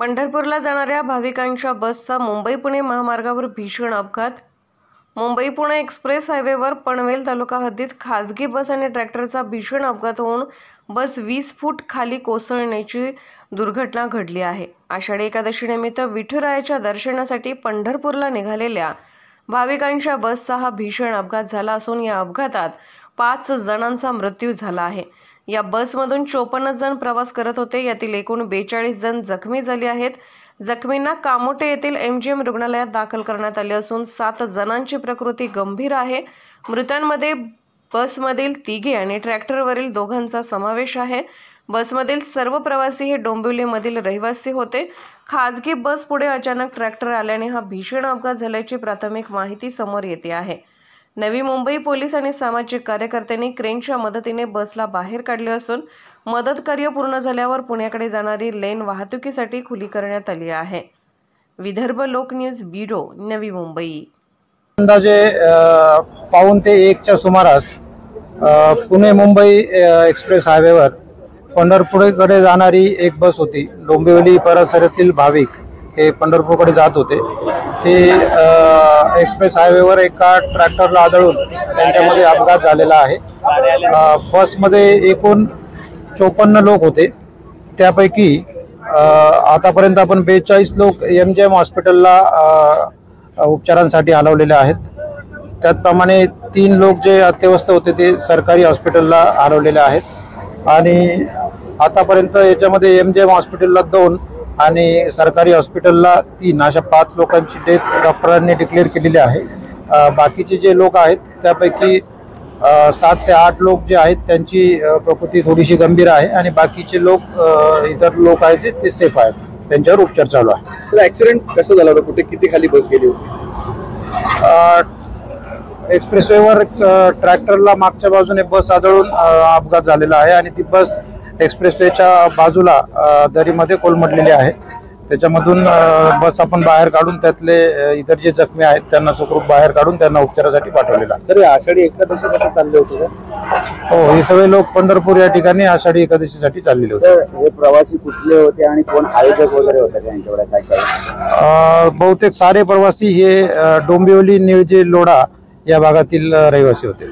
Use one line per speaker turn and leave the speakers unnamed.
पंढरपूरला जाणाऱ्या भाविकांच्या बसचा मुंबई-पुणे महामार्गावर भीषण अपघात। मुंबई-पुणे एक्सप्रेस हायवेवर पनवेल तालुका हद्दीत खासगी बस आणि ट्रॅक्टरचा भीषण अपघात होऊन बस 20 फूट खाली कोसळण्याची दुर्घटना घडली आहे। आषाढी एकादशीनिमित्त विठुरायाच्या दर्शनासाठी पंढरपूरला निघालेल्या भाविकांच्या बसचा हा भीषण अपघात झाला असून या अपघातात 5 जणांचा मृत्यू झाला आहे। या बसमधून 54 जण प्रवास करत होते। यातील एकूण 42 जण जखमी झाले आहेत। जखमींना कामोटे येथील MGM रुग्णालयात दाखल करण्यात आले असून 7 जणांची प्रकृती गंभीर आहे। मृतांमध्ये बसमधील 3 आणि ट्रॅक्टरवरील 2 समावेश आहे। बसमधील सर्व प्रवासी हे डोंबिवलीमधील रहिवासी होते। खासगी बस पुढे अचानक ट्रॅक्टर आल्याने हा भीषण अपघात झाल्याची प्राथमिक माहिती समोर येते आहे। नवी मुंबई पोलीस आणि सामाजिक कार्यकर्त्यांनी क्रेनच्या मदतीने बसला बाहेर काढले असून मदत कार्य पूर्ण झाल्यावर पुण्याकडे जाणारी लेन वाहतुकीसाठी खुली करण्यात आली आहे। विदर्भ लोक न्यूज ब्युरो, नवी मुंबई।
अंदाजे 1:15 ते 1च्या सुमारास पुणे मुंबई एक्सप्रेस हायवेवर पंढरपूरकडे जाणारी एक बस होती। डोंबिवली परिसरातील भाविक हे पंढरपूरकडे जात होते। ते एक्सप्रेस हायवेवर एका ट्रॅक्टरला आदळून त्यांच्यामध्ये अपघात झालेला आहे। बसमध्ये एकूण 54 लोक होते। त्यापैकी आतापर्यंत आपण 42 लोक MGM हॉस्पिटलला उपचारांसाठी हलवलेले आहेत। त्याचप्रमाणे 3 लोक जे अत्यवस्थ होते ते सरकारी हॉस्पिटलला हलवलेले आहेत आणि आतापर्यंत याच्यामध्ये MGM हॉस्पिटलला 2 आणि सरकारी हॉस्पिटलला 3 अशा 5 लोकांची डेथ डॉक्टरांनी डिक्लेअर केलेली आहे। बाकीचे जे लोक आहेत त्यापैकी 7 ते 8 लोक जे आहेत त्यांची प्रकृती थोडीशी गंभीर आहे आणि बाकीचे लोक इतर लोक आहेत ते सेफ आहेत, त्यांच्यावर उपचार चालू आहे।
सर, ॲक्सिडेंट कसं झालं होतं? कुठे किती खाली बस गेली होती?
एक्सप्रेसवेवर ट्रॅक्टरला मागच्या बाजूने बस आदळून अपघात झालेला आहे आणि ती बस एक्सप्रेसवेच्या बाजूला दरीमध्ये कोलमडलेली आहे। त्याच्यामधून बस आपण बाहेर काढून त्यातले इतर जे जखमी आहेत त्यांना सुखरूप बाहेर काढून त्यांना उपचारासाठी पाठवलेला आहे।
सर, आषाढी एकादशीसाठी चालले होते का?
हो, हे सगळे लोक पंढरपूर या ठिकाणी आषाढी एकादशीसाठी चाललेले होते।
हे प्रवासी कुठले होते आणि कोण आयोजक वगैरे होते त्यांच्याकडे काय काय?
बहुतेक सारे प्रवासी हे डोंबिवली, निळजे, लोढा या भागातील रहिवासी होते।